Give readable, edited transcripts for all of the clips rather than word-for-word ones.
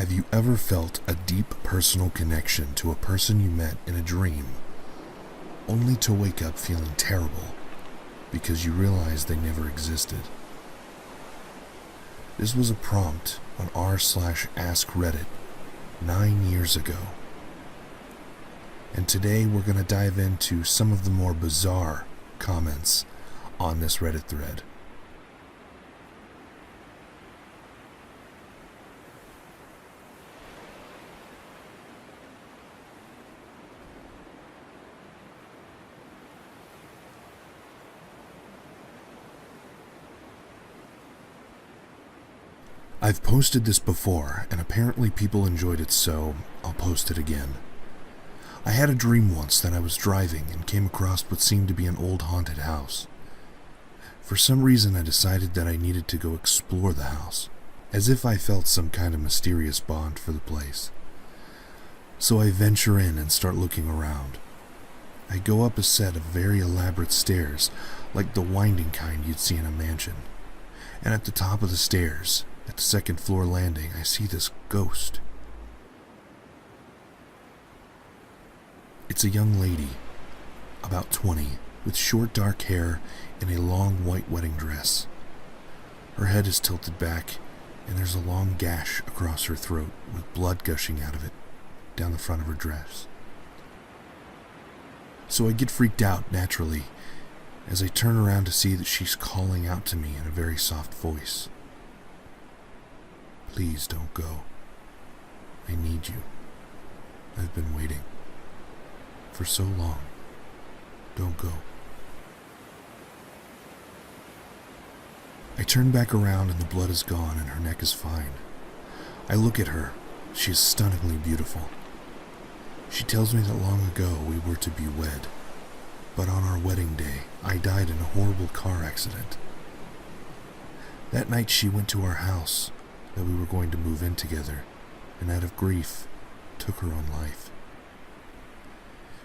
Have you ever felt a deep personal connection to a person you met in a dream, only to wake up feeling terrible because you realized they never existed? This was a prompt on r/askreddit 9 years ago. And today we're going to dive into some of the more bizarre comments on this Reddit thread. I've posted this before, and apparently people enjoyed it, so I'll post it again. I had a dream once that I was driving and came across what seemed to be an old haunted house. For some reason I decided that I needed to go explore the house, as if I felt some kind of mysterious bond for the place. So I venture in and start looking around. I go up a set of very elaborate stairs, like the winding kind you'd see in a mansion. And at the top of the stairs, at the second floor landing, I see this ghost. It's a young lady, about 20, with short dark hair and a long white wedding dress. Her head is tilted back, and there's a long gash across her throat with blood gushing out of it down the front of her dress. So I get freaked out naturally as I turn around to see that she's calling out to me in a very soft voice. Please don't go. I need you. I've been waiting for so long. Don't go. I turn back around and the blood is gone and her neck is fine. I look at her. She is stunningly beautiful. She tells me that long ago we were to be wed, but on our wedding day I died in a horrible car accident. That night she went to our house that we were going to move in together, and out of grief, took her own life.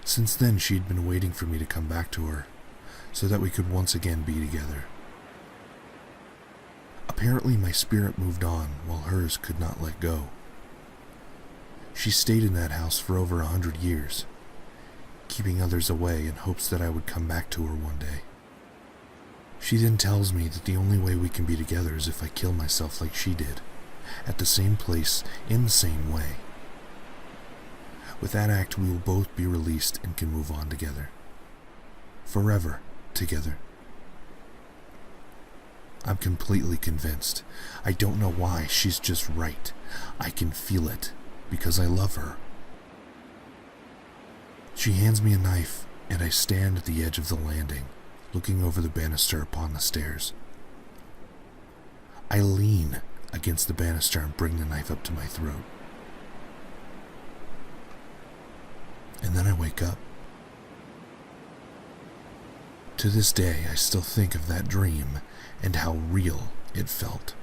Since then, she'd been waiting for me to come back to her, so that we could once again be together. Apparently, my spirit moved on, while hers could not let go. She stayed in that house for over 100 years, keeping others away in hopes that I would come back to her one day. She then tells me that the only way we can be together is if I kill myself like she did, at the same place, in the same way. With that act, we will both be released and can move on together. Forever together. I'm completely convinced. I don't know why, she's just right. I can feel it, because I love her. She hands me a knife, and I stand at the edge of the landing, looking over the banister upon the stairs. I lean against the banister and bring the knife up to my throat. And then I wake up. To this day, I still think of that dream and how real it felt.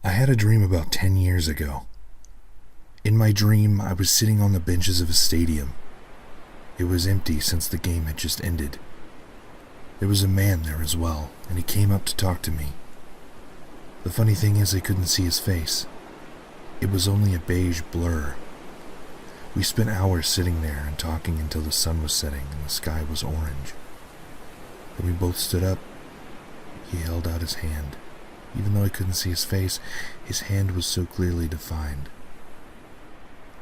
I had a dream about 10 years ago. In my dream, I was sitting on the benches of a stadium. It was empty since the game had just ended. There was a man there as well, and he came up to talk to me. The funny thing is I couldn't see his face. It was only a beige blur. We spent hours sitting there and talking until the sun was setting and the sky was orange. Then we both stood up. He held out his hand. Even though I couldn't see his face, his hand was so clearly defined.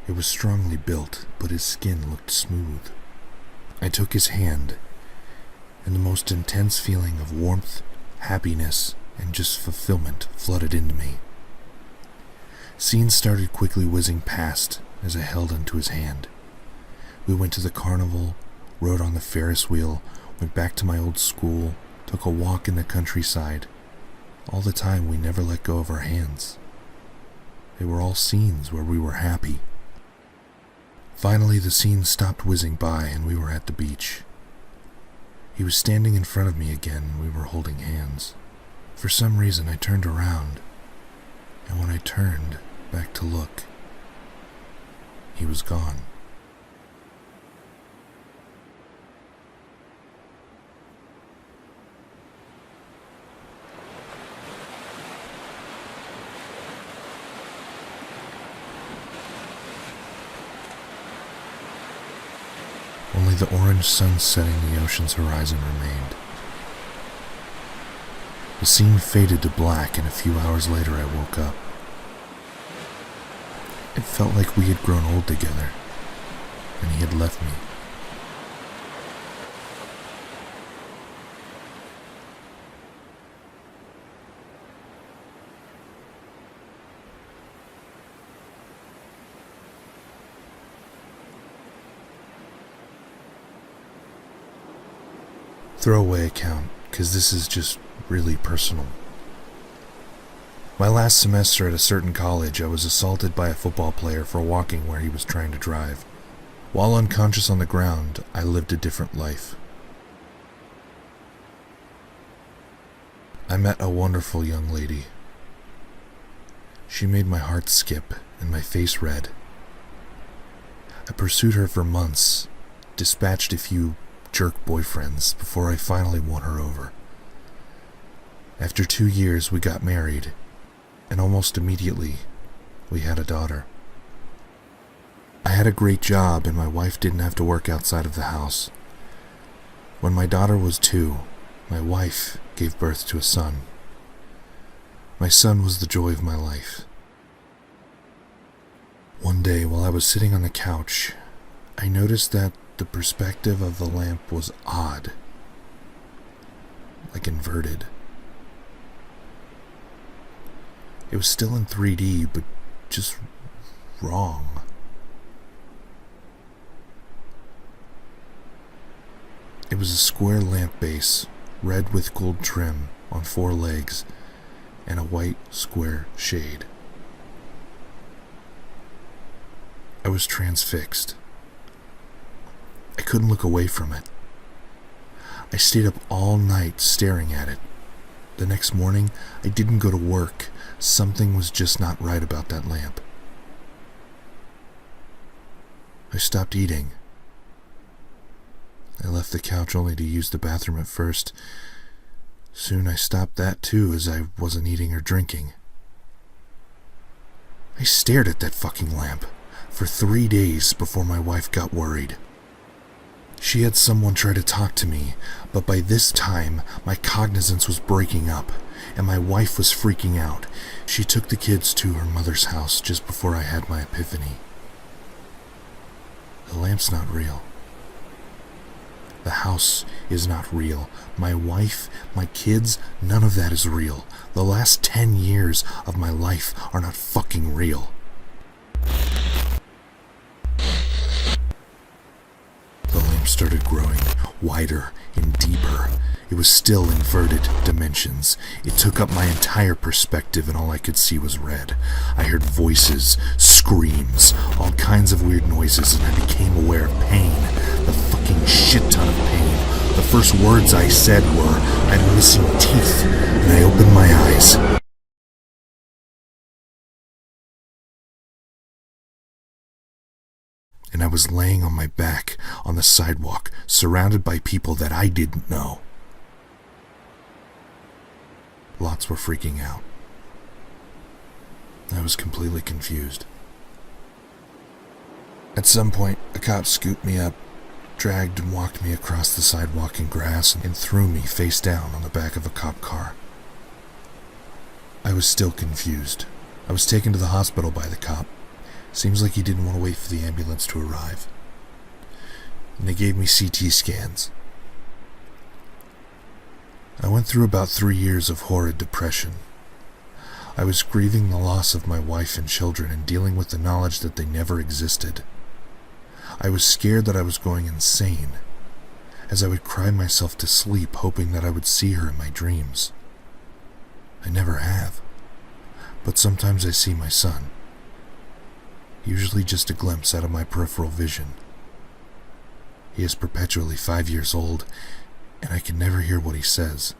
It was strongly built, but his skin looked smooth. I took his hand, and the most intense feeling of warmth, happiness, and just fulfillment flooded into me. Scenes started quickly whizzing past as I held onto his hand. We went to the carnival, rode on the Ferris wheel, went back to my old school, took a walk in the countryside. All the time, we never let go of our hands. They were all scenes where we were happy. Finally, the scenes stopped whizzing by and we were at the beach. He was standing in front of me again and we were holding hands. For some reason, I turned around, and when I turned back to look, he was gone. Only the orange sun setting the ocean's horizon remained. The scene faded to black, and a few hours later I woke up. It felt like we had grown old together, and he had left me. Throwaway account, because this is just really personal. My last semester at a certain college, I was assaulted by a football player for walking where he was trying to drive. While unconscious on the ground, I lived a different life. I met a wonderful young lady. She made my heart skip and my face red. I pursued her for months, dispatched a few jerk boyfriends before I finally won her over. After 2 years, we got married, and almost immediately, we had a daughter. I had a great job, and my wife didn't have to work outside of the house. When my daughter was 2, my wife gave birth to a son. My son was the joy of my life. One day, while I was sitting on the couch, I noticed that the perspective of the lamp was odd, like inverted. It was still in 3D, but just wrong. It was a square lamp base, red with gold trim on 4 legs, and a white square shade. I was transfixed. I couldn't look away from it. I stayed up all night staring at it. The next morning, I didn't go to work. Something was just not right about that lamp. I stopped eating. I left the couch only to use the bathroom at first. Soon I stopped that too, as I wasn't eating or drinking. I stared at that fucking lamp for 3 days before my wife got worried. She had someone try to talk to me, but by this time, my cognizance was breaking up, and my wife was freaking out. She took the kids to her mother's house just before I had my epiphany. The lamp's not real. The house is not real. My wife, my kids, none of that is real. The last 10 years of my life are not fucking real. The lamp started growing wider and deeper. It was still inverted dimensions. It took up my entire perspective, and all I could see was red. I heard voices, screams, all kinds of weird noises, and I became aware of pain. The fucking shit ton of pain. The first words I said were, "I'm missing teeth," and I opened my eyes. And I was laying on my back on the sidewalk, surrounded by people that I didn't know. Lots were freaking out. I was completely confused. At some point, a cop scooped me up, dragged and walked me across the sidewalk and grass, and threw me face down on the back of a cop car. I was still confused. I was taken to the hospital by the cop. Seems like he didn't want to wait for the ambulance to arrive. And they gave me CT scans. I went through about 3 years of horrid depression. I was grieving the loss of my wife and children and dealing with the knowledge that they never existed. I was scared that I was going insane, as I would cry myself to sleep hoping that I would see her in my dreams. I never have, but sometimes I see my son. Usually just a glimpse out of my peripheral vision. He is perpetually 5 years old, and I can never hear what he says.